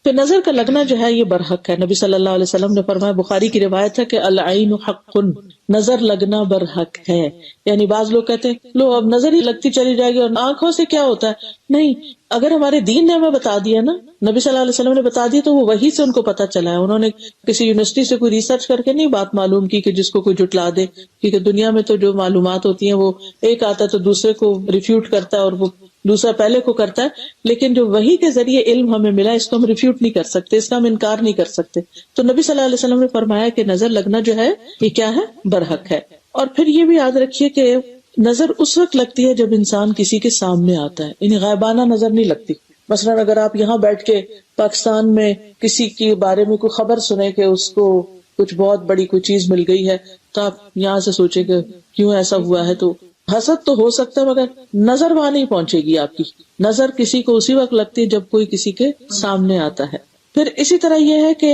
پھر نظر کا لگنا جو ہے یہ برحق ہے. نبی صلی اللہ علیہ وسلم نے فرمایا، بخاری کی روایت ہے کہ العین حق، نظر لگنا برحق ہے. یعنی بعض لوگ کہتے ہیں لو اب نظر ہی لگتی چلی جائے گی اور آنکھوں سے کیا ہوتا ہے. نہیں، اگر ہمارے دین نے ہمیں بتا دیا نا، نبی صلی اللہ علیہ وسلم نے بتا دیا، تو وہ وحی سے ان کو پتا چلا ہے. انہوں نے کسی یونیورسٹی سے کوئی ریسرچ کر کے نہیں بات معلوم کی کہ جس کو کوئی جھٹلا دے، کیونکہ دنیا میں تو جو معلومات ہوتی ہیں وہ ایک آتا ہے تو دوسرے کو ریفیوٹ کرتا ہے اور وہ دوسرا پہلے کو کرتا ہے. لیکن جو وحی کے ذریعے علم ہمیں ملا، اس کو ہم ریفیوٹ نہیں کر سکتے، اس کا ہم انکار نہیں کر سکتے. تو نبی صلی اللہ علیہ وسلم نے فرمایا کہ نظر لگنا جو ہے یہ کیا ہے؟ برحق ہے. اور پھر یہ بھی یاد رکھیے کہ نظر اس وقت لگتی ہے جب انسان کسی کے سامنے آتا ہے، یعنی غائبانہ نظر نہیں لگتی. مثلا اگر آپ یہاں بیٹھ کے پاکستان میں کسی کے بارے میں کوئی خبر سنیں کہ اس کو کچھ بہت بڑی کوئی چیز مل گئی ہے، تو آپ یہاں سے سوچیں کہ کیوں ایسا ہوا ہے، تو حسد تو ہو سکتا ہے مگر نظر وہاں نہیں پہنچے گی. آپ کی نظر کسی کو اسی وقت لگتی ہے جب کوئی کسی کے سامنے آتا ہے. پھر اسی طرح یہ ہے کہ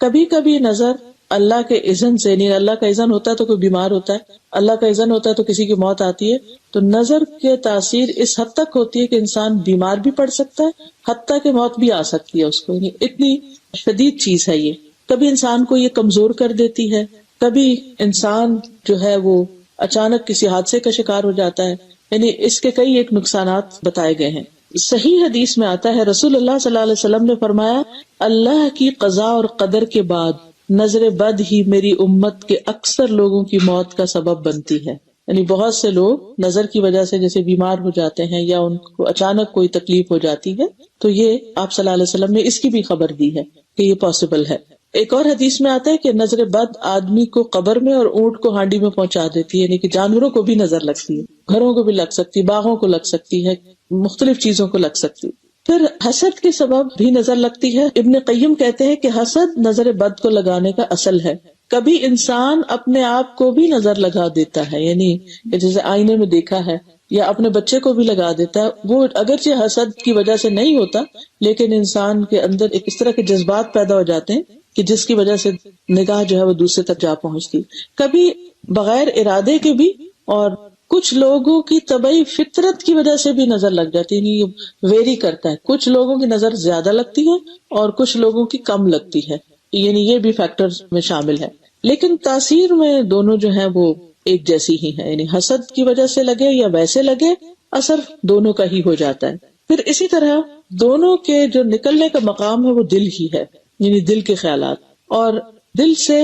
کبھی کبھی نظر اللہ کے اذن سے، نہیں اللہ کا اذن ہوتا ہے تو کوئی بیمار ہوتا ہے، اللہ کا اذن ہوتا ہے تو کسی کی موت آتی ہے. تو نظر کے تاثیر اس حد تک ہوتی ہے کہ انسان بیمار بھی پڑ سکتا ہے، حتیٰ کہ موت بھی آ سکتی ہے اس کو. یعنی اتنی شدید چیز ہے یہ. کبھی انسان کو یہ کمزور کر دیتی ہے، کبھی انسان جو ہے وہ اچانک کسی حادثے کا شکار ہو جاتا ہے. یعنی اس کے کئی ایک نقصانات بتائے گئے ہیں. صحیح حدیث میں آتا ہے، رسول اللہ صلی اللہ علیہ وسلم نے فرمایا، اللہ کی قضاء اور قدر کے بعد نظر بد ہی میری امت کے اکثر لوگوں کی موت کا سبب بنتی ہے. یعنی بہت سے لوگ نظر کی وجہ سے جیسے بیمار ہو جاتے ہیں یا ان کو اچانک کوئی تکلیف ہو جاتی ہے، تو یہ آپ صلی اللہ علیہ وسلم نے اس کی بھی خبر دی ہے کہ یہ پاسبل ہے. ایک اور حدیث میں آتا ہے کہ نظر بد آدمی کو قبر میں اور اونٹ کو ہانڈی میں پہنچا دیتی ہے. یعنی کہ جانوروں کو بھی نظر لگتی ہے، گھروں کو بھی لگ سکتی، باغوں کو لگ سکتی ہے، مختلف چیزوں کو لگ سکتی. پھر حسد کے سبب بھی نظر لگتی ہے. ابن قیم کہتے ہیں کہ حسد نظر بد کو لگانے کا اصل ہے. کبھی انسان اپنے آپ کو بھی نظر لگا دیتا ہے، یعنی جیسے آئینے میں دیکھا ہے، یا اپنے بچے کو بھی لگا دیتا ہے. وہ اگرچہ حسد کی وجہ سے نہیں ہوتا، لیکن انسان کے اندر ایک اس طرح کے جذبات پیدا ہو جاتے ہیں کہ جس کی وجہ سے نگاہ جو ہے وہ دوسرے تک جا پہنچتی. کبھی بغیر ارادے کے بھی، اور کچھ لوگوں کی طبعی فطرت کی وجہ سے بھی نظر لگ جاتی ہے. یہ ویری کرتا ہے، کچھ لوگوں کی نظر زیادہ لگتی ہے اور کچھ لوگوں کی کم لگتی ہے. یعنی یہ بھی فیکٹرز میں شامل ہے. لیکن تاثیر میں دونوں جو ہیں وہ ایک جیسی ہی ہے. یعنی حسد کی وجہ سے لگے یا ویسے لگے، اثر دونوں کا ہی ہو جاتا ہے. پھر اسی طرح دونوں کے جو نکلنے کا مقام ہے وہ دل ہی ہے، یعنی دل کے خیالات، اور دل سے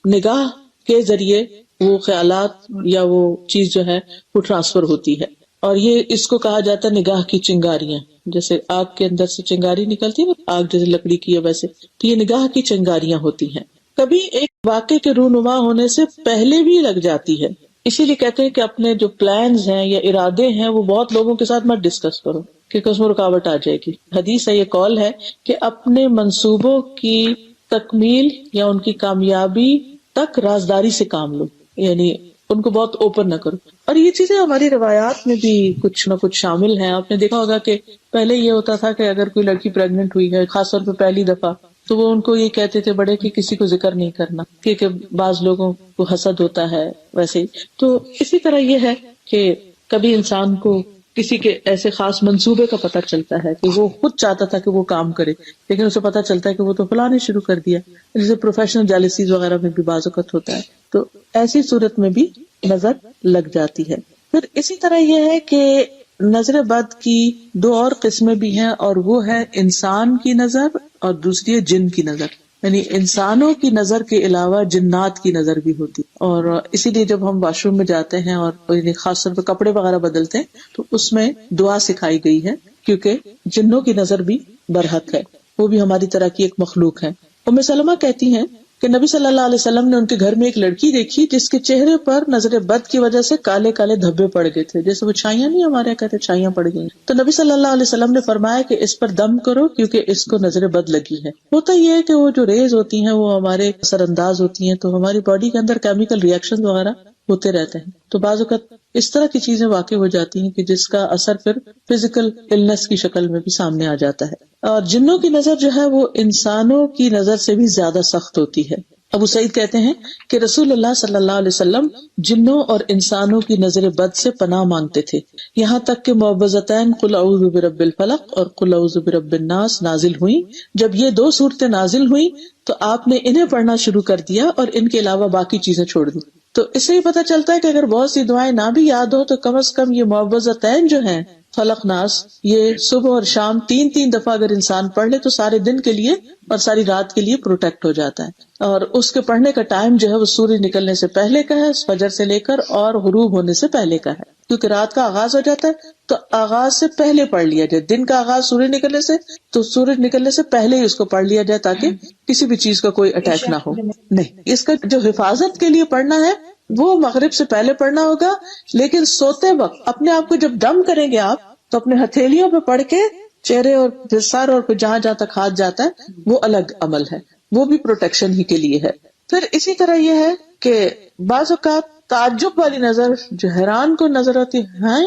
نگاہ کے ذریعے وہ خیالات یا وہ چیز جو ہے وہ ٹرانسفر ہوتی ہے. اور یہ اس کو کہا جاتا ہے نگاہ کی چنگاریاں. جیسے آگ کے اندر سے چنگاری نکلتی ہے، آگ جیسے لکڑی کی ہے ویسے، تو یہ نگاہ کی چنگاریاں ہوتی ہیں. کبھی ایک واقعے کے رونما ہونے سے پہلے بھی لگ جاتی ہے. اسی لیے کہتے ہیں کہ اپنے جو پلانز ہیں یا ارادے ہیں وہ بہت لوگوں کے ساتھ مت ڈسکس کرو، کیونکہ اس میں رکاوٹ آ جائے گی. حدیث ہے، یہ قول ہے کہ اپنے منصوبوں کی تکمیل یا ان کی کامیابی تک رازداری سے کام لو، یعنی ان کو بہت اوپن نہ کرو. اور یہ چیزیں ہماری روایات میں بھی کچھ نہ کچھ شامل ہیں. آپ نے دیکھا ہوگا کہ پہلے یہ ہوتا تھا کہ اگر کوئی لڑکی پریگننٹ ہوئی ہے، خاص طور پہ پہلی دفعہ، تو وہ ان کو یہ کہتے تھے بڑے کہ کسی کو ذکر نہیں کرنا، کیونکہ بعض لوگوں کو حسد ہوتا ہے. ویسے ہی تو اسی طرح یہ ہے کہ کبھی انسان کو کسی کے ایسے خاص منصوبے کا پتہ چلتا ہے کہ وہ خود چاہتا تھا کہ وہ کام کرے، لیکن اسے پتہ چلتا ہے کہ وہ تو فلاں نے شروع کر دیا. جیسے پروفیشنل جیلسیز وغیرہ میں بھی بعض اوقات ہوتا ہے، تو ایسی صورت میں بھی نظر لگ جاتی ہے. پھر اسی طرح یہ ہے کہ نظر بد کی دو اور قسمیں بھی ہیں، اور وہ ہے انسان کی نظر اور دوسری ہے جن کی نظر. یعنی انسانوں کی نظر کے علاوہ جنات کی نظر بھی ہوتی. اور اسی لیے جب ہم واش روم میں جاتے ہیں اور خاص طور پہ کپڑے وغیرہ بدلتے ہیں تو اس میں دعا سکھائی گئی ہے، کیونکہ جنوں کی نظر بھی برحق ہے، وہ بھی ہماری طرح کی ایک مخلوق ہے. ام سلمہ کہتی ہیں کہ نبی صلی اللہ علیہ وسلم نے ان کے گھر میں ایک لڑکی دیکھی جس کے چہرے پر نظر بد کی وجہ سے کالے کالے دھبے پڑ گئے تھے، جیسے وہ چھائیاں نہیں ہمارے یہاں کہتے چھائیاں پڑ گئی. تو نبی صلی اللہ علیہ وسلم نے فرمایا کہ اس پر دم کرو کیونکہ اس کو نظر بد لگی ہے. ہوتا یہ ہے کہ وہ جو ریز ہوتی ہیں وہ ہمارے اثر انداز ہوتی ہیں، تو ہماری باڈی کے اندر کیمیکل ریئیکشن وغیرہ ہوتے رہتے ہیں، تو بعض اوقات اس طرح کی چیزیں واقع ہو جاتی ہیں کہ جس کا اثر پھر فزیکل النس کی شکل میں بھی سامنے آ جاتا ہے. اور جنوں کی نظر جو ہے وہ انسانوں کی نظر سے بھی زیادہ سخت ہوتی ہے. ابو سعید کہتے ہیں کہ رسول اللہ صلی اللہ علیہ وسلم جنوں اور انسانوں کی نظر بد سے پناہ مانگتے تھے، یہاں تک کہ معوذتین قل اعوذ برب الفلق اور قل اعوذ برب الناس نازل ہوئیں۔ جب یہ دو صورتیں نازل ہوئیں تو آپ نے انہیں پڑھنا شروع کر دیا اور ان کے علاوہ باقی چیزیں چھوڑ دی۔ تو اس سے ہی پتہ چلتا ہے کہ اگر بہت سی دعائیں نہ بھی یاد ہو تو کم از کم یہ معوذتین جو ہیں فلق ناس، یہ صبح اور شام 3 دفعہ اگر انسان پڑھ لے تو سارے دن کے لیے اور ساری رات کے لیے پروٹیکٹ ہو جاتا ہے۔ اور اس کے پڑھنے کا ٹائم جو ہے وہ سورج نکلنے سے پہلے کا ہے، فجر سے لے کر اور غروب ہونے سے پہلے کا ہے، کیونکہ رات کا آغاز ہو جاتا ہے تو آغاز سے پہلے پڑھ لیا جائے۔ دن کا آغاز سورج نکلنے سے، تو سورج نکلنے سے پہلے ہی اس کو پڑھ لیا جائے تاکہ کسی بھی چیز کا کوئی اٹیک نہ ہو۔ نہیں، اس کا جو حفاظت کے لیے پڑھنا ہے وہ مغرب سے پہلے پڑھنا ہوگا، لیکن سوتے وقت اپنے آپ کو جب دم کریں گے آپ تو اپنے ہتھیلیوں پہ پڑھ کے چہرے اور سر اور جہاں جہاں تک ہاتھ جاتا ہے وہ الگ عمل ہے، وہ بھی پروٹیکشن ہی کے لیے ہے۔ پھر اسی طرح یہ ہے کہ بعض اوقات تعجب والی نظر جو حیران کو نظر آتی ہے،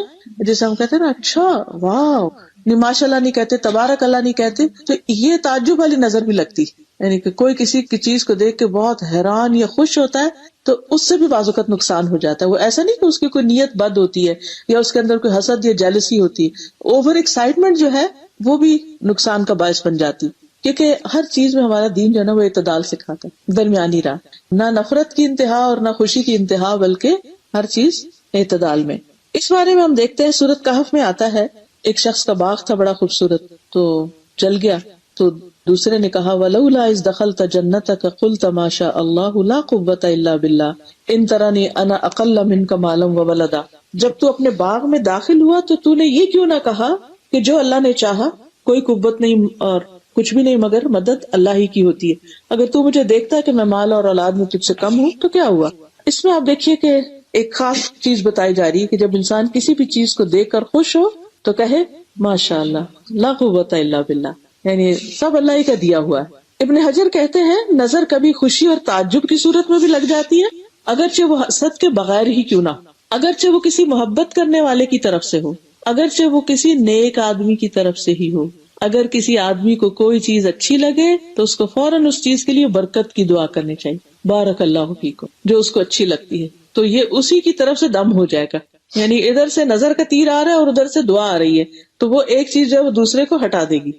جسے ہم کہتے ہیں نا اچھا واو، ماشاء اللہ نہیں کہتے، تبارک اللہ نہیں کہتے، تو یہ تعجب والی نظر بھی لگتی، یعنی کہ کوئی کسی کی چیز کو دیکھ کے بہت حیران یا خوش ہوتا ہے تو اس سے بھی بعض اوقات نقصان ہو جاتا ہے۔ وہ ایسا نہیں کہ اس کی کوئی نیت بد ہوتی ہے یا اس کے اندر کوئی حسد یا جیلسی ہوتی ہے، اوور ایکسائٹمنٹ جو ہے وہ بھی نقصان کا باعث بن جاتی، کیونکہ ہر چیز میں ہمارا دین جو ہے نا وہ اعتدال سکھاتا ہے، درمیانی راہ، نہ نفرت کی انتہا اور نہ خوشی کی انتہا، بلکہ ہر چیز اعتدال میں۔ اس بارے میں ہم دیکھتے ہیں سورۃ کہف میں آتا ہے ایک شخص کا باغ تھا بڑا خوبصورت، تو جل گیا، تو دوسرے نے کہا وَلَوْلَا إِذْ دَخَلْتَ جَنَّتَكَ قُلْتَ مَا شَاءَ اللَّهُ لَا قُوَّةَ إِلَّا بِاللَّهِ إِن تَرَنِي أَنَا أَقَلَّ مِنْكَ مَالًا وَوَلَدًا، جب تو اپنے باغ میں داخل ہوا تو تو نے یہ کیوں نہ کہا کہ جو اللہ نے چاہا، کوئی قوت نہیں اور کچھ بھی نہیں مگر مدد اللہ ہی کی ہوتی ہے، اگر تو مجھے دیکھتا ہے کہ میں مال اور اولاد میں تجھ سے کم ہوں تو کیا ہوا۔ اس میں آپ دیکھیے کہ ایک خاص چیز بتائی جا رہی ہے کہ جب انسان کسی بھی چیز کو دیکھ کر خوش ہو تو کہے ماشاء اللہ لا قوت الا باللہ، یعنی سب اللہ ہی کا دیا ہوا ہے۔ ابن حجر کہتے ہیں نظر کبھی خوشی اور تعجب کی صورت میں بھی لگ جاتی ہے، اگرچہ وہ حسد کے بغیر ہی کیوں نہ، اگرچہ وہ کسی محبت کرنے والے کی طرف سے ہو، اگرچہ وہ کسی نیک آدمی کی طرف سے ہی ہو۔ اگر کسی آدمی کو کوئی چیز اچھی لگے تو اس کو فوراً اس چیز کے لیے برکت کی دعا کرنی چاہیے، بارک اللہ فیکم، جو اس کو اچھی لگتی ہے تو یہ اسی کی طرف سے دم ہو جائے گا، یعنی ادھر سے نظر کا تیر آ رہا ہے اور ادھر سے دعا آ رہی ہے تو وہ ایک چیز جو ہے وہ دوسرے کو ہٹا دے گی۔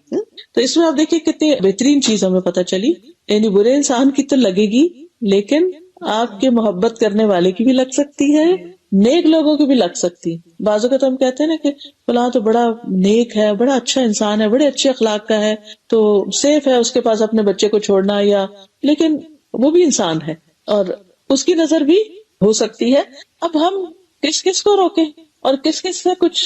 تو اس میں آپ دیکھیے کتنی بہترین چیز ہمیں پتہ چلی، یعنی برے انسان کی تو لگے گی لیکن آپ کے محبت کرنے والے کی بھی لگ سکتی ہے، نیک لوگوں کی بھی لگ سکتی ہے۔ بعض اوقات ہم کہتے ہیں نا کہ فلاں تو بڑا نیک ہے، بڑا اچھا انسان ہے، بڑے اچھے اخلاق کا ہے، تو سیف ہے اس کے پاس اپنے بچے کو چھوڑنا، یا لیکن وہ بھی انسان ہے اور اس کی نظر بھی ہو سکتی ہے۔ اب ہم کس کس کو روکیں اور کس کس سے کچھ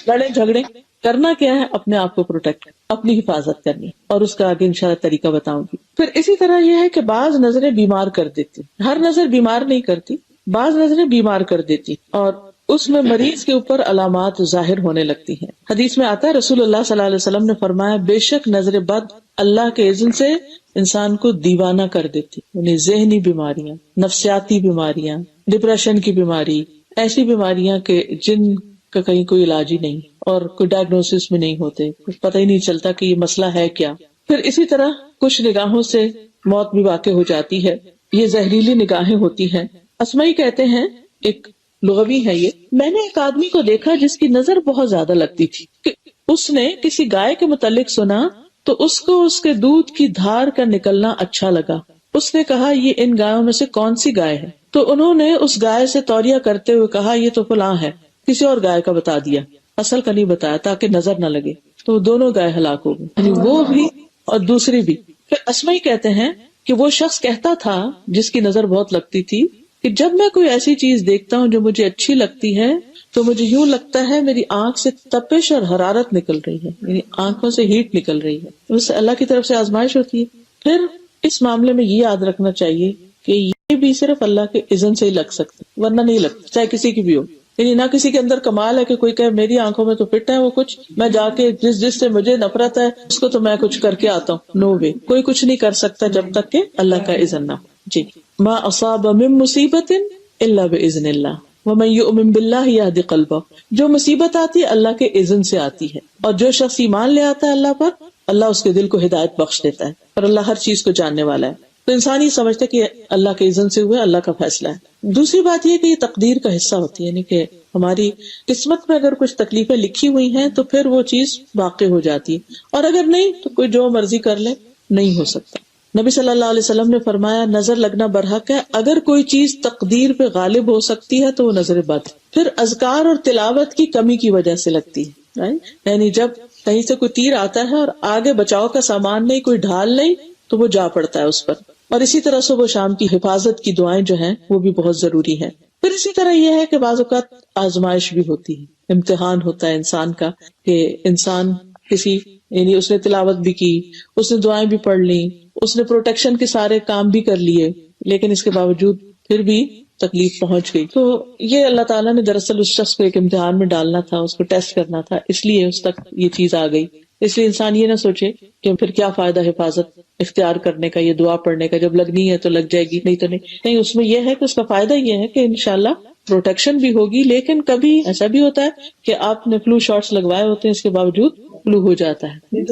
لڑے جھگڑے، کرنا کیا ہے اپنے آپ کو پروٹیکٹ، اپنی حفاظت کرنی، اور اس کا آگے انشاءاللہ طریقہ بتاؤں گی۔ پھر اسی طرح یہ ہے کہ بعض نظریں بیمار کر دیتی، ہر نظر بیمار نہیں کرتی، بعض نظریں بیمار کر دیتی اور اس میں مریض کے اوپر علامات ظاہر ہونے لگتی ہیں۔ حدیث میں آتا ہے رسول اللہ صلی اللہ علیہ وسلم نے فرمایا بے شک نظر بد اللہ کے اذن سے انسان کو دیوانہ کر دیتی، یعنی ذہنی بیماریاں، نفسیاتی بیماریاں، ڈپریشن کی بیماری، ایسی بیماریاں کہ جن کا کہیں کوئی علاج ہی نہیں اور کوئی ڈائگنوسس میں نہیں ہوتے، کچھ پتہ ہی نہیں چلتا کہ یہ مسئلہ ہے کیا۔ پھر اسی طرح کچھ نگاہوں سے موت بھی واقع ہو جاتی ہے، یہ زہریلی نگاہیں ہوتی ہیں۔ اسمعی کہتے ہیں، ایک لغوی ہے یہ، میں نے ایک آدمی کو دیکھا جس کی نظر بہت زیادہ لگتی تھی کہ اس نے کسی گائے کے متعلق سنا تو اس کو اس کے دودھ کی دھار کا نکلنا اچھا لگا۔ اس نے کہا یہ ان گایوں میں سے کون سی گائے ہے؟ تو انہوں نے اس گائے سے توریہ کرتے ہوئے کہا یہ تو فلاں ہے، کسی اور گائے کا بتا دیا، اصل کا نہیں بتایا تاکہ نظر نہ لگے، تو دونوں گائے ہلاک ہو گئی، یعنی وہ بھی اور دوسری بھی۔ پھر اسمعی کہتے ہیں کہ وہ شخص کہتا تھا جس کی نظر بہت لگتی تھی کہ جب میں کوئی ایسی چیز دیکھتا ہوں جو مجھے اچھی لگتی ہے تو مجھے یوں لگتا ہے میری آنکھ سے تپش اور حرارت نکل رہی ہے، یعنی آنکھوں سے ہیٹ نکل رہی ہے، اس سے اللہ کی طرف سے آزمائش ہوتی ہے۔ پھر اس معاملے میں یہ یاد رکھنا چاہیے کہ یہ بھی صرف اللہ کے اذن سے ہی لگ سکتا، ورنہ نہیں لگتا، چاہے کسی کی بھی ہو۔ یعنی نہ کسی کے اندر کمال ہے کہ کوئی کہے میری آنکھوں میں تو فٹ ہے وہ کچھ، میں جا کے جس سے مجھے نفرت ہے اس کو تو میں کچھ کر کے آتا ہوں، نو وے، کوئی کچھ نہیں کر سکتا جب تک کہ اللہ کا اذن نہ ہو۔ جی، ما اصاب من مصیبت الا باذن اللہ ومن یؤمن باللہ یہد قلبہ، جو مصیبت آتی ہے اللہ کے اذن سے آتی ہے، اور جو شخص ایمان لے آتا ہے اللہ پر، اللہ اس کے دل کو ہدایت بخش دیتا ہے، اور اللہ ہر چیز کو جاننے والا ہے۔ تو انسان یہ سمجھتا ہے کہ اللہ کے اذن سے ہوا، اللہ کا فیصلہ ہے۔ دوسری بات یہ کہ یہ تقدیر کا حصہ ہوتی ہے، یعنی کہ ہماری قسمت میں اگر کچھ تکلیفیں لکھی ہوئی ہیں تو پھر وہ چیز واقع ہو جاتی ہے، اور اگر نہیں تو کوئی جو مرضی کر لے، نہیں ہو سکتا۔ نبی صلی اللہ علیہ وسلم نے فرمایا نظر لگنا برحق ہے، اگر کوئی چیز تقدیر پہ غالب ہو سکتی ہے تو وہ نظر بد، پھر اذکار اور تلاوت کی کمی کی وجہ سے لگتی ہے، یعنی جب کہیں سے کوئی تیر آتا ہے اور آگے بچاؤ کا سامان نہیں، کوئی ڈھال نہیں، تو وہ جا پڑتا ہے اس پر۔ اور اسی طرح صبح و شام کی حفاظت کی دعائیں جو ہیں وہ بھی بہت ضروری ہیں۔ پھر اسی طرح یہ ہے کہ بعض اوقات آزمائش بھی ہوتی ہے، امتحان ہوتا ہے انسان کا، کہ انسان کسی، یعنی اس نے تلاوت بھی کی، اس نے دعائیں بھی پڑھ لی، اس نے پروٹیکشن کے سارے کام بھی کر لیے، لیکن اس کے باوجود پھر بھی تکلیف پہنچ گئی، تو یہ اللہ تعالیٰ نے دراصل اس شخص کو ایک امتحان میں ڈالنا تھا، اس کو ٹیسٹ کرنا تھا، اس لیے اس تک یہ چیز آ گئی۔ اس لیے انسان یہ نہ سوچے کہ پھر کیا فائدہ حفاظت اختیار کرنے کا، یہ دعا پڑھنے کا، جب لگنی ہے تو لگ جائے گی، نہیں تو نہیں، اس میں یہ ہے کہ اس کا فائدہ یہ ہے کہ انشاءاللہ پروٹیکشن بھی ہوگی۔ لیکن کبھی ایسا بھی ہوتا ہے کہ آپ نے فلو شاٹس لگوائے ہوتے ہیں، اس کے باوجود فلو ہو جاتا ہے۔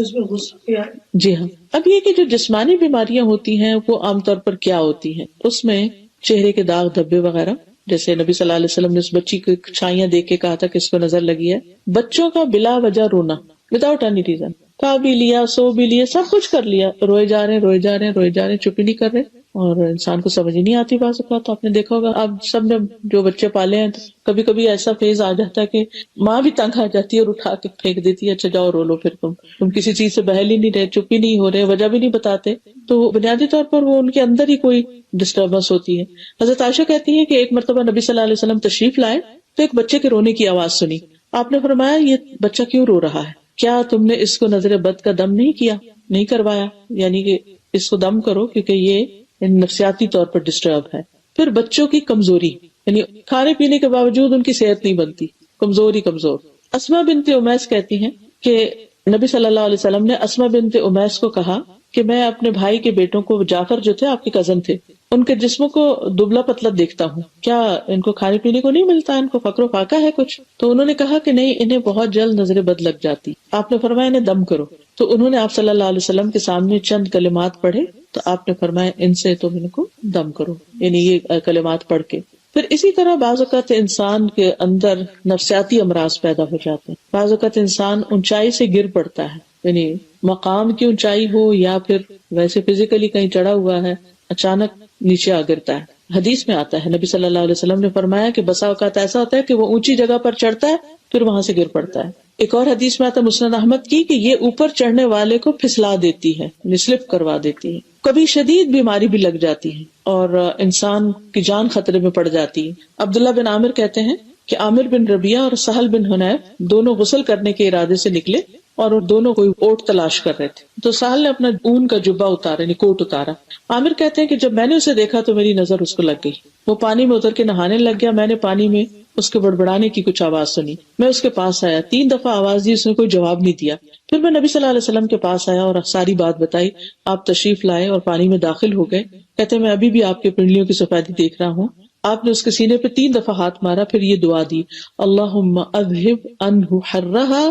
جی ہاں، اب یہ کہ جو جسمانی بیماریاں ہوتی ہیں وہ عام طور پر کیا ہوتی ہیں، اس میں چہرے کے داغ دھبے وغیرہ، جیسے نبی صلی اللہ علیہ وسلم نے اس بچی کی چھائیاں دیکھ کے کہا تھا کہ اس کو نظر لگی ہے۔ بچوں کا بلا وجہ رونا، وداؤٹ اینی ریزن، کھا بھی لیا، سو بھی لیا، سب کچھ کر لیا، روئے جا رہے روئے جا رہے روئے جا رہے، چپ ہی نہیں کر رہے، اور انسان کو سمجھ ہی نہیں آتی بعض اوقات۔ آپ نے دیکھا ہوگا، آپ سب نے جو بچے پالے ہیں، کبھی کبھی ایسا فیز آ جاتا ہے کہ ماں بھی تنگ آ جاتی ہے اور اٹھا کے پھینک دیتی ہے، اچھا جاؤ رو لو، پھر تم کسی چیز سے بہل ہی نہیں رہے، چپ ہی نہیں ہو رہے، وجہ بھی نہیں بتاتے، تو بنیادی طور پر وہ ان کے اندر ہی کوئی ڈسٹربنس ہوتی ہے۔ حضرت عائشہ کہتی ہیں کہ ایک مرتبہ نبی صلی اللہ علیہ وسلم تشریف لائے تو ایک بچے کے رونے کی آواز سنی، آپ نے فرمایا یہ بچہ کیوں رو رہا ہے؟ کیا تم نے اس کو نظر بد کا دم نہیں کیا، نہیں کروایا؟ یعنی کہ اس کو دم کرو، کیونکہ یہ نفسیاتی طور پر ڈسٹرب ہے۔ پھر بچوں کی کمزوری، یعنی کھانے پینے کے باوجود ان کی صحت نہیں بنتی، کمزور۔ اسماء بنت امیس کہتی ہیں کہ نبی صلی اللہ علیہ وسلم نے اسماء بنت امیس کو کہا کہ میں اپنے بھائی کے بیٹوں کو، جعفر جو تھے آپ کے کزن تھے، ان کے جسموں کو دبلا پتلا دیکھتا ہوں، کیا ان کو کھانے پینے کو نہیں ملتا، ان کو فقر و فاقہ ہے کچھ؟ تو انہوں نے کہا کہ نہیں، انہیں بہت جلد نظر بد لگ جاتی۔ آپ نے فرمایا انہیں دم کرو، تو انہوں نے آپ صلی اللہ علیہ وسلم کے سامنے چند کلمات پڑھے، تو آپ نے فرمایا ان سے تم ان کو دم کرو، یعنی یہ کلمات پڑھ کے۔ پھر اسی طرح بعض اوقات انسان کے اندر نفسیاتی امراض پیدا ہو جاتے ہیں، بعض اوقات انسان اونچائی سے گر پڑتا ہے، یعنی مقام کی اونچائی ہو یا پھر ویسے فزیکلی کہیں چڑھا ہوا ہے، اچانک نیچے آ گرتا ہے۔ حدیث میں آتا ہے، نبی صلی اللہ علیہ وسلم نے فرمایا کہ بسا اوقات ایسا ہوتا ہے کہ وہ اونچی جگہ پر چڑھتا ہے پھر وہاں سے گر پڑتا ہے۔ ایک اور حدیث میں آتا ہے مسند احمد کی کہ یہ اوپر چڑھنے والے کو پھسلا دیتی ہے، سلپ کروا دیتی ہے۔ کبھی شدید بیماری بھی لگ جاتی ہے اور انسان کی جان خطرے میں پڑ جاتی ہے۔ عبداللہ بن عامر کہتے ہیں کہ عامر بن ربیعہ اور سہل بن حنیف دونوں غسل کرنے کے ارادے سے نکلے اور دونوں کوئی اوٹ تلاش کر رہے تھے، تو سہل نے اپنا اون کا جبہ اتارا، یعنی کوٹ اتارا۔ عامر کہتے ہیں کہ جب میں نے اسے دیکھا تو میری نظر اس کو لگ گئی، وہ پانی میں اتر کے نہانے لگ گیا، میں نے پانی میں اس کے بڑبڑانے کی کچھ آواز سنی، میں اس کے پاس آیا، 3 دفعہ آواز دی، اس نے کوئی جواب نہیں دیا۔ پھر میں نبی صلی اللہ علیہ وسلم کے پاس آیا اور ساری بات بتائی، آپ تشریف لائے اور پانی میں داخل ہو گئے۔ کہتے ہیں میں ابھی بھی آپ کے پنڈلیوں کی سفیدی دیکھ رہا ہوں۔ آپ نے اس کے سینے پہ 3 دفعہ ہاتھ مارا، پھر یہ دعا دی، اللہم اذہب عنہ حرہا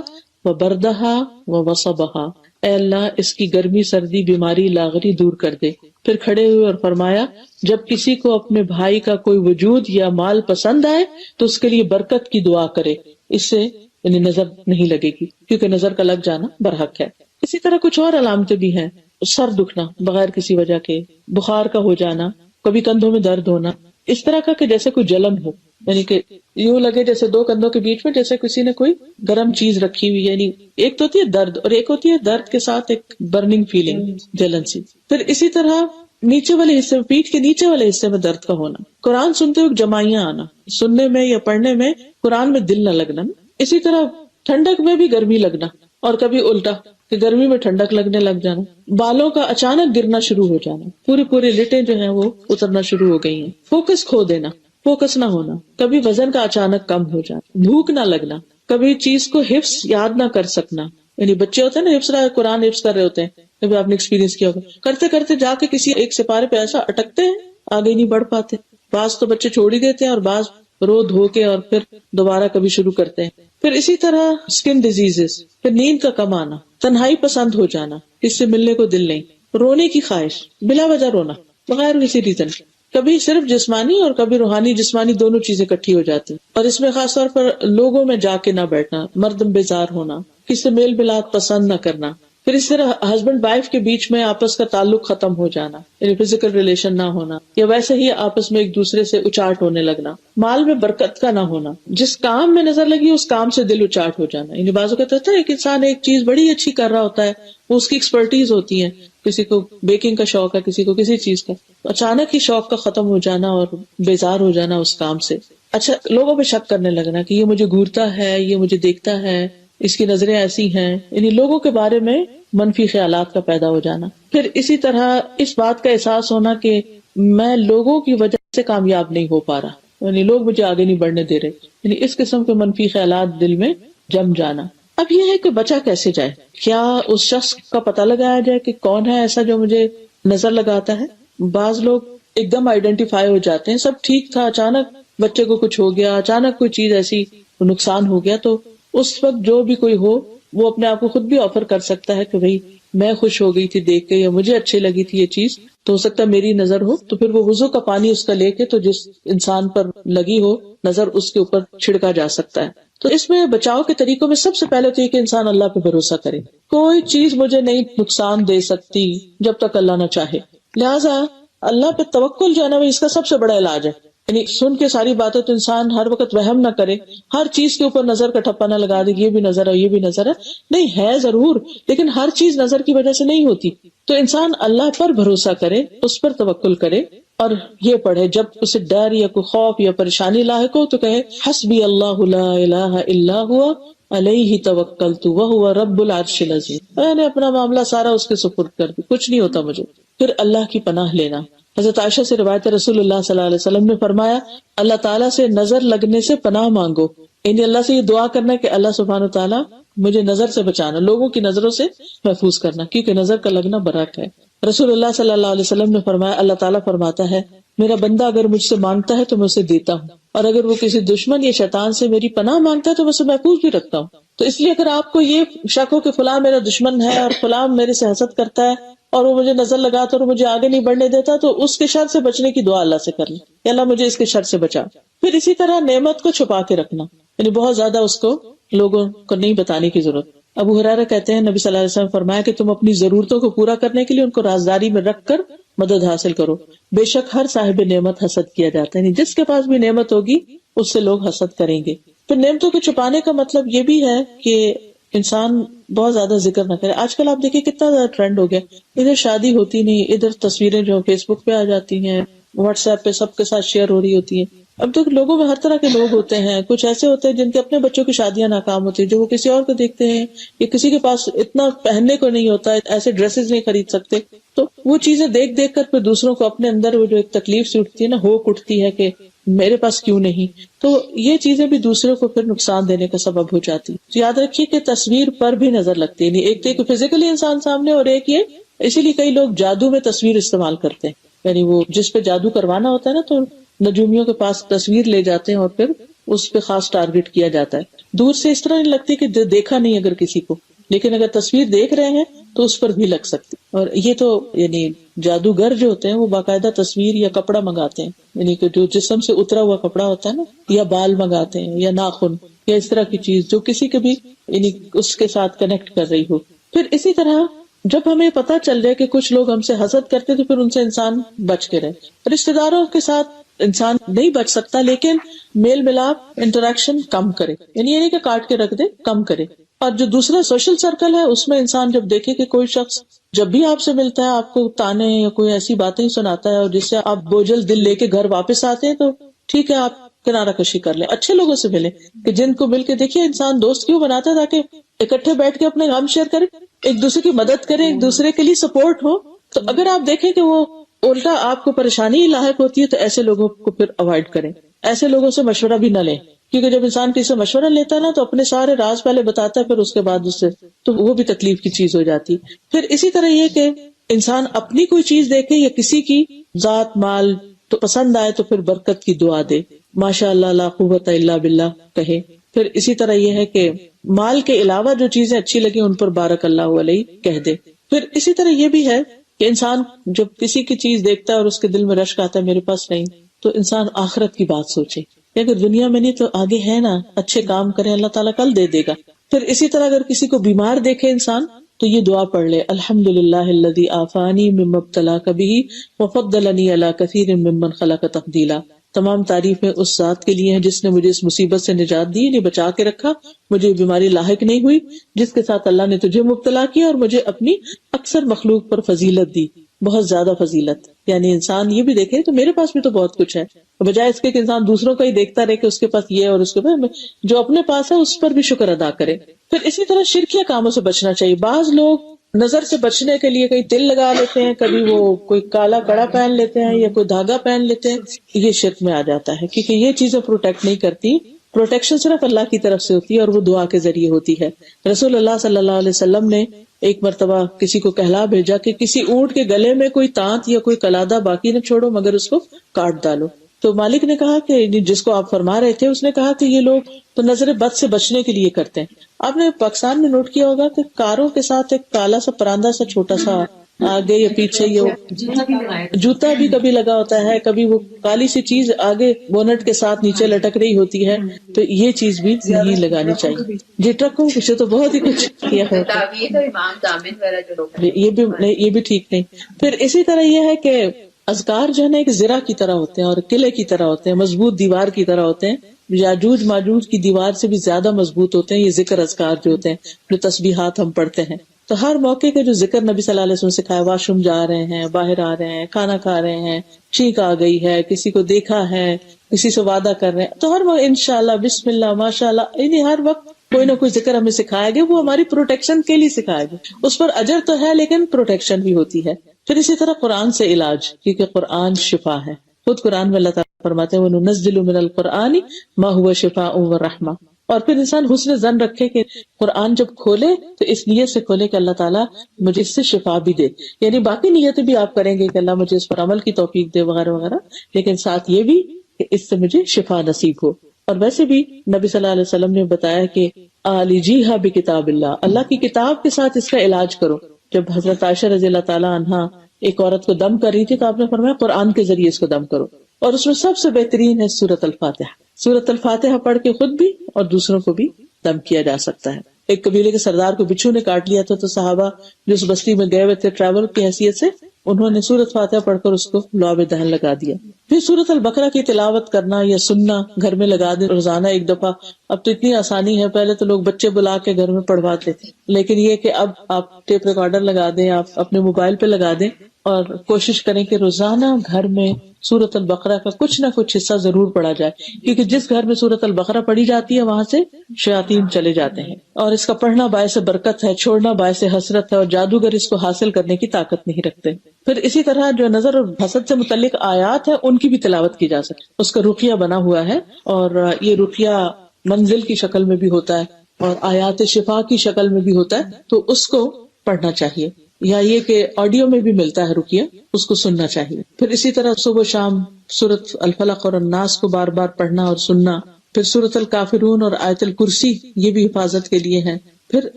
وبردہا ووصبہا، اے اللہ اس کی گرمی، سردی، بیماری، لاغری دور کر دے۔ پھر کھڑے ہوئے اور فرمایا جب کسی کو اپنے بھائی کا کوئی وجود یا مال پسند آئے تو اس کے لیے برکت کی دعا کرے، اس سے یعنی نظر نہیں لگے گی، کیونکہ نظر کا لگ جانا برحق ہے۔ اسی طرح کچھ اور علامتیں بھی ہیں، سر دکھنا بغیر کسی وجہ کے، بخار کا ہو جانا، کبھی کندھوں میں درد ہونا، اس طرح کا کہ جیسے کوئی جلن ہو، یعنی کہ یوں لگے جیسے 2 کندھوں کے بیچ میں جیسے کسی نے کوئی گرم چیز رکھی ہوئی، یعنی ایک تو ہوتی ہے درد اور ایک ہوتی ہے درد کے ساتھ ایک برننگ فیلنگ، جلن سی۔ پھر اسی طرح نیچے والے حصے میں، پیٹھ کے نیچے والے حصے میں درد کا ہونا، قرآن سنتے ہوئے جمائیاں آنا، سننے میں یا پڑھنے میں قرآن میں دل نہ لگنا۔ اسی طرح ٹھنڈک میں بھی گرمی لگنا، اور کبھی الٹا کہ گرمی میں ٹھنڈک لگنے لگ جانا، بالوں کا اچانک گرنا شروع ہو جانا، پوری لٹیں جو ہیں وہ اترنا شروع ہو گئی ہیں، فوکس کھو دینا، فوکس نہ ہونا، کبھی وزن کا اچانک کم ہو جانا، بھوک نہ لگنا، کبھی چیز کو حفظ یاد نہ کر سکنا، یعنی بچے ہوتے ہیں نا حفظ قرآن حفظ کر رہے ہوتے ہیں، کبھی آپ نے ایکسپیرینس کیا ہوگا، کرتے کرتے جا کے کسی ایک سپارے پہ ایسا اٹکتے ہیں آگے نہیں بڑھ پاتے۔ بعض تو بچے چھوڑ ہی دیتے ہیں اور بعض رو دھو کے اور پھر دوبارہ کبھی شروع کرتے ہیں۔ پھر اسی طرح اسکن ڈیزیزز، پھر نیند کا کم آنا، تنہائی پسند ہو جانا، کس سے ملنے کو دل نہیں، رونے کی خواہش، بلا وجہ رونا، بغیر کسی ریزن. کبھی صرف جسمانی اور کبھی روحانی جسمانی دونوں چیزیں اکٹھی ہو جاتی. اور اس میں خاص طور پر لوگوں میں جا کے نہ بیٹھنا، مردم بیزار ہونا، کسی سے میل ملاپ پسند نہ کرنا. پھر اس طرح ہسبینڈ وائف کے بیچ میں آپس کا تعلق ختم ہو جانا، یعنی فزیکل ریلیشن نہ ہونا، یا ویسے ہی آپس میں ایک دوسرے سے اچاٹ ہونے لگنا. مال میں برکت کا نہ ہونا، جس کام میں نظر لگی اس کام سے دل اچاٹ ہو جانا. یعنی بازو کہتے ہوتا ہے ایک انسان ایک چیز بڑی اچھی کر رہا ہوتا ہے، وہ اس کی ایکسپرٹیز ہوتی ہے، کسی کو بیکنگ کا شوق ہے، کسی کو کسی چیز کا، اچانک ہی شوق کا ختم ہو جانا اور بیزار ہو جانا اس کام سے. اچھا، لوگوں پہ شک کرنے لگنا کہ یہ مجھے گھورتا ہے، یہ مجھے دیکھتا ہے، اس کی نظریں ایسی ہیں، یعنی لوگوں کے بارے میں منفی خیالات کا پیدا ہو جانا. پھر اسی طرح اس بات کا احساس ہونا کہ میں لوگوں کی وجہ سے کامیاب نہیں ہو پا رہا، یعنی لوگ مجھے آگے نہیں بڑھنے دے رہے، یعنی اس قسم کے منفی خیالات دل میں جم جانا. اب یہ ہے کہ بچا کیسے جائے؟ کیا اس شخص کا پتہ لگایا جائے کہ کون ہے ایسا جو مجھے نظر لگاتا ہے؟ بعض لوگ ایک دم آئیڈینٹیفائی ہو جاتے ہیں، سب ٹھیک تھا، اچانک بچے کو کچھ ہو گیا، اچانک کوئی چیز ایسی نقصان ہو گیا، تو اس وقت جو بھی کوئی ہو وہ اپنے آپ کو خود بھی آفر کر سکتا ہے کہ بھئی میں خوش ہو گئی تھی دیکھ کے، یا مجھے اچھی لگی تھی یہ چیز، تو ہو سکتا ہے میری نظر ہو. تو پھر وہ وضو کا پانی اس کا لے کے تو جس انسان پر لگی ہو نظر اس کے اوپر چھڑکا جا سکتا ہے. تو اس میں بچاؤ کے طریقوں میں سب سے پہلے تو یہ کہ انسان اللہ پہ بھروسہ کرے. کوئی چیز مجھے نہیں نقصان دے سکتی جب تک اللہ نہ چاہے، لہٰذا اللہ پہ توکل جو ہے نا وہ اس کا سب سے بڑا علاج ہے. یعنی سن کے ساری باتیں تو انسان ہر وقت وہم نہ کرے، ہر چیز کے اوپر نظر کا ٹھپا نہ لگا دے، یہ بھی نظر ہے یہ بھی نظر ہے، نہیں ہے ضرور، لیکن ہر چیز نظر کی وجہ سے نہیں ہوتی. تو انسان اللہ پر بھروسہ کرے، اس پر توکل کرے، اور یہ پڑھے جب اسے ڈر یا کوئی خوف یا پریشانی لاحق ہو تو کہے حسبی اللہ لا الہ الا ہوا علیہ توکلت وہو رب العرش العظیم. میں نے اپنا معاملہ سارا اس کے سپرد کر دیا، کچھ نہیں ہوتا مجھے. پھر اللہ کی پناہ لینا. حضرت عائشہ سے روایت ہے، رسول اللہ صلی اللہ علیہ وسلم نے فرمایا اللہ تعالیٰ سے نظر لگنے سے پناہ مانگو. یعنی اللہ سے یہ دعا کرنا کہ اللہ سبحانہ تعالیٰ مجھے نظر سے بچانا، لوگوں کی نظروں سے محفوظ کرنا، کیونکہ نظر کا لگنا برحق ہے. رسول اللہ صلی اللہ علیہ وسلم نے فرمایا اللہ تعالیٰ فرماتا ہے میرا بندہ اگر مجھ سے مانگتا ہے تو میں اسے دیتا ہوں، اور اگر وہ کسی دشمن یا شیطان سے میری پناہ مانگتا ہے تو میں اسے محفوظ بھی رکھتا ہوں. تو اس لیے اگر آپ کو یہ شک ہو کہ فلاں میرا دشمن ہے اور فلاں میرے سے حسد کرتا ہے اور وہ مجھے نظر لگاتا اور مجھے آگے نہیں بڑھنے دیتا، تو اس کے شر سے بچنے کی دعا اللہ سے کر لیں کہ اللہ مجھے اس کے شر سے بچا. پھر اسی طرح نعمت کو چھپا کے رکھنا، یعنی بہت زیادہ اس کو لوگوں کو نہیں بتانے کی ضرورت. ابو ہریرہ کہتے ہیں نبی صلی اللہ علیہ وسلم فرمایا کہ تم اپنی ضرورتوں کو پورا کرنے کے لیے ان کو رازداری میں رکھ کر مدد حاصل کرو. بے شک ہر صاحب نعمت حسد کیا جاتا ہے، یعنی جس کے پاس بھی نعمت ہوگی اس سے لوگ حسد کریں گے. پھر نعمتوں کو چھپانے کا مطلب یہ بھی ہے کہ انسان بہت زیادہ ذکر نہ کرے. آج کل آپ دیکھیں کتنا زیادہ ٹرینڈ ہو گیا، ادھر شادی ہوتی نہیں، ادھر تصویریں جو فیس بک پہ آ جاتی ہیں، واٹس ایپ پہ سب کے ساتھ شیئر ہو رہی ہوتی ہیں. اب تو لوگوں میں ہر طرح کے لوگ ہوتے ہیں، کچھ ایسے ہوتے ہیں جن کے اپنے بچوں کی شادیاں ناکام ہوتی ہیں، جو وہ کسی اور کو دیکھتے ہیں، یا کسی کے پاس اتنا پہننے کو نہیں ہوتا ہے، ایسے ڈریسز نہیں خرید سکتے، تو وہ چیزیں دیکھ دیکھ کر پھر دوسروں کو اپنے اندر وہ جو ایک تکلیف سی اٹھتی ہے نا، ہوک اٹھتی ہے کہ میرے پاس کیوں نہیں، تو یہ چیزیں بھی دوسروں کو پھر نقصان دینے کا سبب ہو جاتی. تو یاد رکھیے کہ تصویر پر بھی نظر لگتی ہے، ایک تو ایک فزیکلی انسان سامنے، اور ایک یہ اسی لیے کئی لوگ جادو میں تصویر استعمال کرتے ہیں، یعنی وہ جس پہ جادو کروانا ہوتا ہے نا تو نجومیوں کے پاس تصویر لے جاتے ہیں اور پھر اس پہ خاص ٹارگٹ کیا جاتا ہے. دور سے اس طرح نہیں لگتی کہ دیکھا نہیں اگر کسی کو، لیکن اگر تصویر دیکھ رہے ہیں تو اس پر بھی لگ سکتی. اور یہ تو یعنی جادوگر جو ہوتے ہیں وہ باقاعدہ تصویر یا کپڑا منگاتے ہیں، یعنی کہ جو جسم سے اترا ہوا کپڑا ہوتا ہے نا، یا بال منگاتے ہیں یا ناخن یا اس طرح کی چیز جو کسی کے بھی یعنی اس کے ساتھ کنیکٹ کر رہی ہو. پھر اسی طرح جب ہمیں پتہ چل جائے کہ کچھ لوگ ہم سے حسد کرتے تو پھر ان سے انسان بچ کے رہے. رشتے داروں کے ساتھ انسان نہیں بچ سکتا، لیکن میل ملاپ انٹریکشن کم کرے، یعنی یہ نہیں کہ کاٹ کے رکھ دے، کم کرے. اور جو دوسرا سوشل سرکل ہے اس میں انسان جب دیکھے کہ کوئی شخص جب بھی آپ سے ملتا ہے آپ کو تانے یا کوئی ایسی باتیں سناتا ہے اور جس سے آپ بوجھل دل لے کے گھر واپس آتے ہیں، تو ٹھیک ہے آپ کنارہ کشی کر لیں، اچھے لوگوں سے ملیں کہ جن کو مل کے دیکھیے انسان دوست کیوں بناتا ہے، تاکہ اکٹھے بیٹھ کے اپنے غم شیئر کریں، ایک دوسرے کی مدد کریں، ایک دوسرے کے لیے سپورٹ ہو. تو اگر آپ دیکھیں کہ وہ الٹا آپ کو پریشانی لاحق ہوتی ہے تو ایسے لوگوں کو پھر اوائڈ کریں، ایسے لوگوں سے مشورہ بھی نہ لیں، کیونکہ جب انسان کسی سے مشورہ لیتا ہے نا تو اپنے سارے راز پہلے بتاتا ہے، پھر اس کے بعد اس سے تو وہ بھی تکلیف کی چیز ہو جاتی. پھر اسی طرح یہ کہ انسان اپنی کوئی چیز دیکھے یا کسی کی ذات مال تو پسند آئے تو پھر برکت کی دعا دے، ماشاء اللہ لا قوت الا باللہ کہے. پھر اسی طرح یہ ہے کہ مال کے علاوہ جو چیزیں اچھی لگی ان پر بارک اللہ علیہ کہہ دے. پھر اسی طرح یہ بھی ہے کہ انسان جب کسی کی چیز دیکھتا ہے اور اس کے دل میں رشک آتا ہے میرے پاس نہیں، تو انسان آخرت کی بات سوچے کہ اگر دنیا میں نہیں تو آگے ہے نا، اچھے کام کریں اللہ تعالیٰ کل دے دے گا. پھر اسی طرح اگر کسی کو بیمار دیکھے انسان تو یہ دعا پڑھ لے، الحمدللہ الذی عافانی مما ابتلاک بہ وفضلنی علی کثیر ممن خلق تفضیلا. تمام تعریفیں اس ذات کے لیے ہیں جس نے مجھے اس مصیبت سے نجات دی، انہیں بچا کے رکھا، مجھے بیماری لاحق نہیں ہوئی، جس کے ساتھ اللہ نے تجھے مبتلا کیا اور مجھے اپنی اکثر مخلوق پر فضیلت دی، بہت زیادہ فضیلت. یعنی انسان یہ بھی دیکھے تو میرے پاس بھی تو بہت کچھ ہے، بجائے اس کے کہ انسان دوسروں کا ہی دیکھتا رہے کہ اس کے پاس یہ اور اس کے پاس، جو اپنے پاس ہے اس پر بھی شکر ادا کرے. پھر اسی طرح شرکیہ کاموں سے بچنا چاہیے. بعض لوگ نظر سے بچنے کے لیے کہیں تل لگا لیتے ہیں، کبھی وہ کوئی کالا کڑا پہن لیتے ہیں یا کوئی دھاگا پہن لیتے ہیں، یہ شرک میں آ جاتا ہے کیونکہ یہ چیزیں پروٹیکٹ نہیں کرتی. پروٹیکشن صرف اللہ کی طرف سے ہوتی ہے اور وہ دعا کے ذریعے ہوتی ہے. رسول اللہ صلی اللہ علیہ وسلم نے ایک مرتبہ کسی کو کہلا بھیجا کہ کسی اونٹ کے گلے میں کوئی تانت یا کوئی قلادہ باقی نہ چھوڑو مگر اس کو کاٹ ڈالو. تو مالک نے کہا کہ جس کو آپ فرما رہے تھے اس نے کہا کہ یہ لوگ تو نظر بد سے بچنے کے لیے کرتے ہیں. آپ نے پاکستان میں نوٹ کیا ہوگا کہ کاروں کے ساتھ ایک کالا سا پراندہ سا چھوٹا سا آگے یا پیچھے یہ جوتا بھی کبھی لگا ہوتا ہے، کبھی وہ کالی سی چیز آگے بونٹ کے ساتھ نیچے لٹک رہی ہوتی ہے، تو یہ چیز بھی نہیں لگانی چاہیے. جی ٹرکوں پیچھے تو بہت ہی کچھ کیا ہوتا ہے، یہ بھی ٹھیک نہیں. پھر اسی طرح یہ ہے کہ اذکار جو ہے نا ایک زرہ کی طرح ہوتے ہیں اور قلعے کی طرح ہوتے ہیں، مضبوط دیوار کی طرح ہوتے ہیں. یاجوج ماجوج کی دیوار سے بھی زیادہ مضبوط ہوتے ہیں یہ ذکر اذکار جو ہوتے ہیں، جو تسبیحات ہم پڑھتے ہیں. تو ہر موقع کے جو ذکر نبی صلی اللہ علیہ وسلم نے سکھایا، واش روم جا رہے ہیں، باہر آ رہے ہیں، کھانا کھا رہے ہیں، چھینک آ گئی ہے، کسی کو دیکھا ہے، کسی سے وعدہ کر رہے ہیں، تو ہر وقت انشاءاللہ بسم اللہ ماشاءاللہ، یعنی ہر وقت کوئی نہ کوئی ذکر ہمیں سکھایا گیا، وہ ہماری پروٹیکشن کے لیے سکھایا گیا. اس پر اجر تو ہے لیکن پروٹیکشن بھی ہوتی ہے. پھر اسی طرح قرآن سے علاج، کیونکہ قرآن شفا ہے. خود قرآن میں اللہ تعالیٰ فرماتے ہیں وَنُنَزِّلُ مِنَ الْقُرْآنِ مَا هُوَ شِفَاءٌ وَرَحْمَةٌ. اور پھر انسان حسن ظن رکھے کہ قرآن جب کھولے تو اس نیت سے کھولے کہ اللہ تعالیٰ مجھے اس سے شفا بھی دے. یعنی باقی نیتیں بھی آپ کریں گے کہ اللہ مجھے اس پر عمل کی توفیق دے وغیرہ وغیرہ، لیکن ساتھ یہ بھی کہ اس سے مجھے شفا نصیب ہو. اور ویسے بھی نبی صلی اللہ علیہ وسلم نے بتایا کہ عالجیھا بکتاب اللہ، اللہ کی کتاب کے ساتھ اس کا علاج کرو. جب حضرت عائشہ رضی اللہ تعالیٰ عنہا ایک عورت کو دم کر رہی تھی تو آپ نے فرمایا قرآن کے ذریعے اس کو دم کرو، اور اس میں سب سے بہترین ہے سورۃ الفاتحہ. سورۃ الفاتحہ پڑھ کے خود بھی اور دوسروں کو بھی دم کیا جا سکتا ہے. ایک قبیلے کے سردار کو بچھو نے کاٹ لیا تھا تو صحابہ جو اس بستی میں گئے ہوئے تھے ٹریول کی حیثیت سے، انہوں نے سورۃ فاتحہ پڑھ کر اس کو لعاب دہن لگا دیا. پھر سورۃ البقرہ کی تلاوت کرنا یا سننا گھر میں لگا دیں روزانہ ایک دفعہ. اب تو اتنی آسانی ہے، پہلے تو لوگ بچے بلا کے گھر میں پڑھواتے تھے، لیکن یہ کہ اب آپ ٹیپ ریکارڈر لگا دیں، آپ اپنے موبائل پہ لگا دیں اور کوشش کریں کہ روزانہ گھر میں سورۃ البقرہ کا کچھ نہ کچھ حصہ ضرور پڑھا جائے، کیونکہ جس گھر میں سورۃ البقرہ پڑھی جاتی ہے وہاں سے شیاطین چلے جاتے ہیں. اور اس کا پڑھنا باعث برکت ہے، چھوڑنا باعث حسرت ہے، اور جادوگر اس کو حاصل کرنے کی طاقت نہیں رکھتے. پھر اسی طرح جو نظر اور حسد سے متعلق آیات ہیں ان کی بھی تلاوت کی جا سکتی. اس کا رقیہ بنا ہوا ہے، اور یہ رقیہ منزل کی شکل میں بھی ہوتا ہے اور آیات شفا کی شکل میں بھی ہوتا ہے، تو اس کو پڑھنا چاہیے. یا یہ کہ آڈیو میں بھی ملتا ہے رقیہ، اس کو سننا چاہیے. پھر اسی طرح صبح و شام سورۃ الفلق اور الناس کو بار بار پڑھنا اور سننا. پھر سورۃ الکافرون اور آیت الکرسی یہ بھی حفاظت کے لیے ہیں. پھر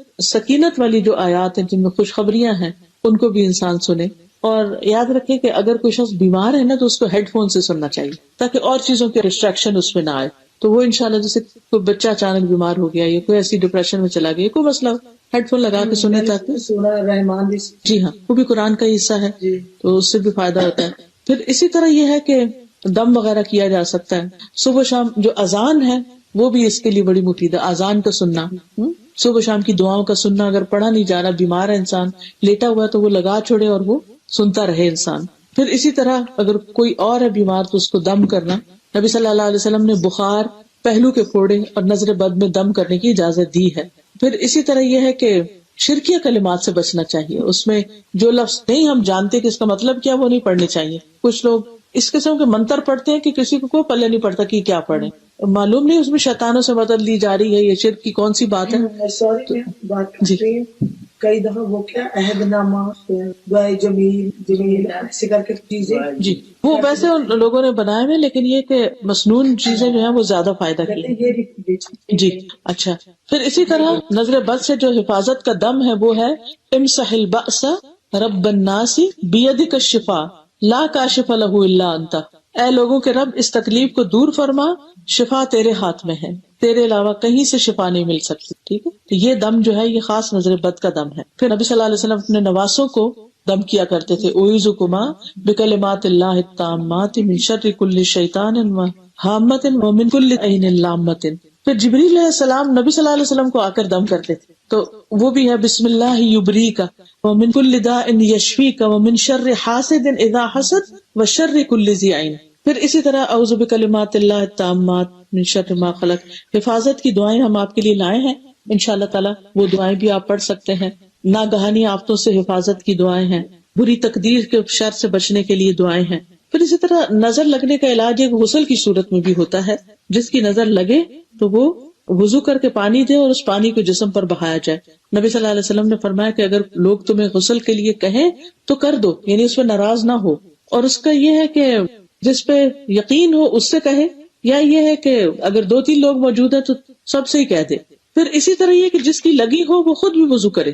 سکینت والی جو آیات ہیں جن میں خوشخبریاں ہیں ان کو بھی انسان سنے. اور یاد رکھے کہ اگر کوئی شخص بیمار ہے نا تو اس کو ہیڈ فون سے سننا چاہیے تاکہ اور چیزوں کے ڈسٹریکشن اس میں نہ آئے. تو وہ انشاءاللہ جیسے کوئی بچہ اچانک بیمار ہو گیا یا کوئی ایسی ڈپریشن میں چلا گیا، کوئی مسئلہ، ہیڈ فون لگا کے سنے تاکہ جی ہاں وہ بھی قرآن کا حصہ ہے تو اس سے بھی فائدہ ہوتا ہے. پھر اسی طرح یہ ہے کہ دم وغیرہ کیا جا سکتا ہے. صبح شام جو اذان ہے وہ بھی اس کے لیے بڑی مفید ہے. اذان کا سننا، صبح شام کی دعاؤں کا سننا. اگر پڑھا نہیں جا رہا، بیمار ہے انسان، لیٹا ہوا ہے، تو وہ لگا چھوڑے اور وہ سنتا رہے انسان. پھر اسی طرح اگر کوئی اور ہے بیمار تو اس کو دم کرنا. نبی صلی اللہ علیہ وسلم نے بخار، پہلو کے پھوڑے اور نظر بد میں دم کرنے کی اجازت دی ہے. پھر اسی طرح یہ ہے کہ شرکیہ کلمات سے بچنا چاہیے. اس میں جو لفظ نہیں ہم جانتے کہ اس کا مطلب کیا وہ نہیں پڑھنے چاہیے. کچھ لوگ اس قسم کے منتر پڑھتے ہیں کہ کسی کو کوئی پلے نہیں پڑتا کہ کیا پڑھیں، معلوم نہیں اس میں شیطانوں سے مدد لی جا رہی ہے. یہ شرک کی کون سی بات ہے؟ جی کئی دفعہ وہ کیا عہد نامہ دعائے جمیل ایسے کر کے چیزیں، جی وہ ویسے ان لوگوں نے بنائے ہوئے، لیکن یہ کہ مسنون چیزیں جو ہیں وہ زیادہ فائدہ کی. جی اچھا. پھر اسی طرح نظر بد سے جو حفاظت کا دم ہے وہ ہے امسح البأس رب الناس بیدک الشفا لا کاشف لہ الا انت، اے لوگوں کے رب اس تکلیف کو دور فرما، شفا تیرے ہاتھ میں ہے، تیرے علاوہ کہیں سے شفا نہیں مل سکتی. ٹھیک ہے، تو یہ دم جو ہے یہ خاص نظر بد کا دم ہے. پھر نبی صلی اللہ علیہ وسلم اپنے نواسوں کو دم کیا کرتے تھے، اعوذکما بکلمات اللہ التامات من شر کل شیطان وہامۃ ومن کل عین لامۃ. پھر جبریل علیہ السلام نبی صلی اللہ علیہ وسلم کو آ کر دم کرتے تھے، تو وہ بھی ہے بسم اللہ یبریک ومن کل داء یشفیک ومن شر حاسد اذا حسد وشر کل ذی عین. پھر اسی طرح اعوذ بکلمات اللہ التامات من شر ما خلق. حفاظت کی دعائیں ہم آپ کے لیے لائے ہیں، انشاءاللہ تعالی وہ دعائیں بھی آپ پڑھ سکتے ہیں. ناگہانی آفتوں سے حفاظت کی دعائیں ہیں، بری تقدیر کے شر سے بچنے کے لیے دعائیں ہیں. پھر اسی طرح نظر لگنے کا علاج ایک غسل کی صورت میں بھی ہوتا ہے. جس کی نظر لگے تو وہ وضو کر کے پانی دے اور اس پانی کو جسم پر بہایا جائے. نبی صلی اللہ علیہ وسلم نے فرمایا کہ اگر لوگ تمہیں غسل کے لیے کہیں تو کر دو، یعنی اس پہ ناراض نہ ہو. اور اس کا یہ ہے کہ جس پہ یقین ہو اس سے کہے، یا یہ ہے کہ اگر 2-3 لوگ موجود ہیں تو سب سے ہی کہہ دے. پھر اسی طرح یہ کہ جس کی لگی ہو وہ خود بھی وضو کرے،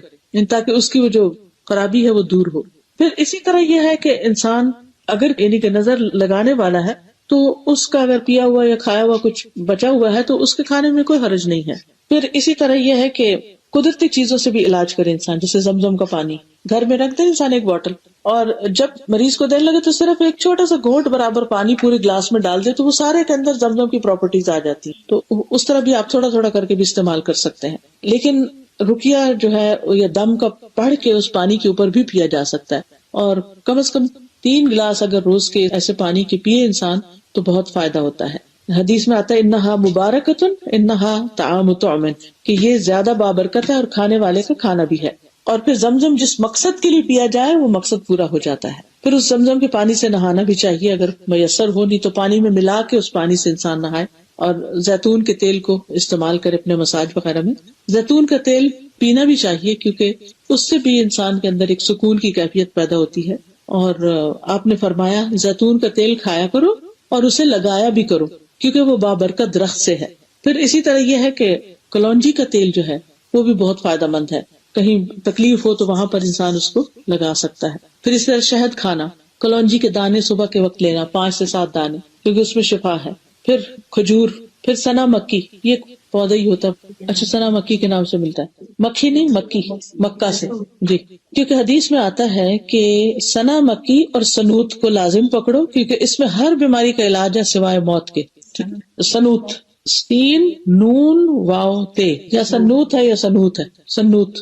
تاکہ اس کی وہ جو خرابی ہے وہ دور ہو. پھر اسی طرح یہ ہے کہ انسان اگر یعنی کہ نظر لگانے والا ہے تو اس کا اگر پیا ہوا یا کھایا ہوا کچھ بچا ہوا ہے تو اس کے کھانے میں کوئی حرج نہیں ہے. پھر اسی طرح یہ ہے کہ قدرتی چیزوں سے بھی علاج کرے انسان، جیسے زمزم کا پانی گھر میں رکھ دے انسان ایک بوٹل، اور جب مریض کو دینے لگے تو صرف ایک چھوٹا سا گھونٹ برابر پانی پورے گلاس میں ڈال دے تو وہ سارے کے اندر زمزم کی پراپرٹیز آ جاتی. تو اس طرح بھی آپ تھوڑا تھوڑا کر کے بھی استعمال کر سکتے ہیں. لیکن رقیہ جو ہے یا دم کا پڑھ کے اس پانی کے اوپر بھی پیا جا سکتا ہے، اور کم از کم 3 گلاس اگر روز کے ایسے پانی کے پیے انسان تو بہت فائدہ ہوتا ہے. حدیث میں آتا ہے انہا مبارکتن انہا طعام طعم، کہ یہ زیادہ بابرکت ہے اور کھانے والے کا کھانا بھی ہے. اور پھر زمزم جس مقصد کے لیے پیا جائے وہ مقصد پورا ہو جاتا ہے. پھر اس زمزم کے پانی سے نہانا بھی چاہیے اگر میسر ہو، نہیں تو پانی میں ملا کے اس پانی سے انسان نہائے. اور زیتون کے تیل کو استعمال کرے اپنے مساج وغیرہ میں. زیتون کا تیل پینا بھی چاہیے کیونکہ اس سے بھی انسان کے اندر ایک سکون کی کیفیت پیدا ہوتی ہے. اور آپ نے فرمایا زیتون کا تیل کھایا کرو اور اسے لگایا بھی کرو کیونکہ وہ بابرکت درخت سے ہے. پھر اسی طرح یہ ہے کہ کلونجی کا تیل جو ہے وہ بھی بہت فائدہ مند ہے، کہیں تکلیف ہو تو وہاں پر انسان اس کو لگا سکتا ہے. پھر اس طرح شہد کھانا، کلونجی کے دانے صبح کے وقت لینا 5 سے 7 دانے کیونکہ اس میں شفا ہے. پھر کھجور، پھر سنا مکی، یہ پودا ہی ہوتا ہے. اچھا سنا مکی کے نام سے ملتا ہے، مکھی نہیں مکی، مکہ سے جی. کیونکہ حدیث میں آتا ہے کہ سنا مکی اور سنوت کو لازم پکڑو کیونکہ اس میں ہر بیماری کا علاج ہے سوائے موت کے. سنوت سین نون واو تے، یا سنوت ہے یا سنوت ہے، سنوت،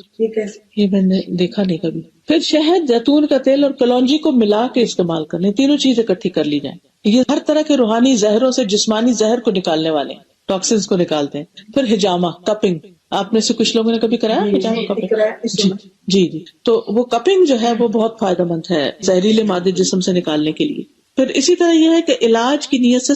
یہ میں نے دیکھا نہیں کبھی. پھر شہد، زیتون کا تیل اور کلونجی کو ملا کے استعمال کرنے، تینوں چیزیں اکٹھی کر لی جائیں. یہ ہر طرح کے روحانی زہروں سے جسمانی زہر کو نکالنے والے ہیں، ٹاکسنز کو نکالتے ہیں. پھر ہجامہ، کپنگ، آپ میں سے کچھ لوگوں نے کبھی کرایا ہجامہ کپنگ؟ جی. تو وہ کپنگ جو ہے وہ بہت فائدہ مند ہے زہریلے مادے جسم سے نکالنے کے لیے. پھر اسی طرح یہ ہے کہ علاج کی نیت سے